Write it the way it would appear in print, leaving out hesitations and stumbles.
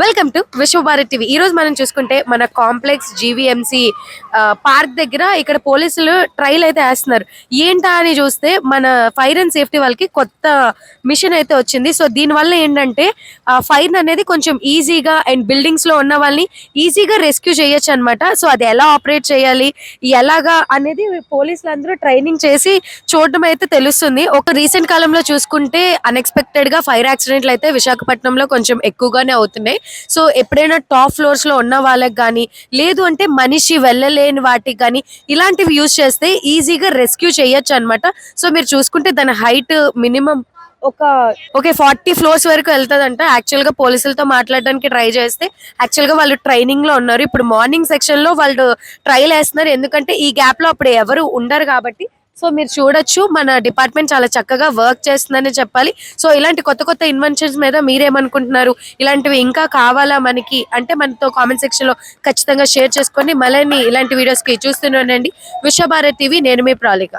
Welcome to Vishwabharat TV. ఈ రోజు మనం చూసుకుంటే మన కాంప్లెక్స్ జీవీఎంసీ పార్క్ దగ్గర ఇక్కడ పోలీసులు ట్రైల్ అయితే వేస్తున్నారు. ఏంటా అని చూస్తే మన ఫైర్ అండ్ సేఫ్టీ వాళ్ళకి కొత్త మిషన్ అయితే వచ్చింది. సో దీని వల్ల ఏంటంటే ఫైర్ అనేది కొంచెం ఈజీగా అండ్ బిల్డింగ్స్ లో ఉన్న వాళ్ళని ఈజీగా రెస్క్యూ చేయొచ్చు అనమాట. సో అది ఎలా ఆపరేట్ చేయాలి, ఎలాగా అనేది పోలీసులు అందరూ ట్రైనింగ్ చేసి చూడడం అయితే తెలుస్తుంది. ఒక రీసెంట్ కాలంలో చూసుకుంటే అన్ఎక్స్పెక్టెడ్ గా ఫైర్ యాక్సిడెంట్లు అయితే విశాఖపట్నంలో కొంచెం ఎక్కువగానే అవుతున్నాయి. సో ఎప్పుడైనా టాప్ ఫ్లోర్స్ లో ఉన్న వాళ్ళకి కానీ, లేదు అంటే మనిషి వెళ్ళలేని వాటికి కానీ ఇలాంటివి యూజ్ చేస్తే ఈజీగా రెస్క్యూ చేయొచ్చు అనమాట. సో మీరు చూసుకుంటే దాని హైట్ మినిమం ఒక 40 ఫ్లోర్స్ వరకు వెళ్తుందంట. యాక్చువల్ గా పోలీసులతో మాట్లాడడానికి ట్రై చేస్తే యాక్చువల్ గా వాళ్ళు ట్రైనింగ్ లో ఉన్నారు. ఇప్పుడు మార్నింగ్ సెక్షన్ లో వాళ్ళు ట్రైల్ వేస్తున్నారు, ఎందుకంటే ఈ గ్యాప్ లో అప్పుడు ఎవరు ఉండరు కాబట్టి. సో మీరు చూడొచ్చు, మన డిపార్ట్మెంట్ చాలా చక్కగా వర్క్ చేస్తుందని చెప్పాలి. సో ఇలాంటి కొత్త కొత్త ఇన్వెన్షన్స్ మీద మీరేమనుకుంటున్నారు? ఇలాంటివి ఇంకా కావాలా మనకి అంటే మనతో కామెంట్ సెక్షన్ లో ఖచ్చితంగా షేర్ చేసుకోండి. మళ్ళీ ఇలాంటి వీడియోస్ కి చూస్తూనే ఉండండి విశ్వభారత్ టీవీ. నేను మీ ప్రాలిక.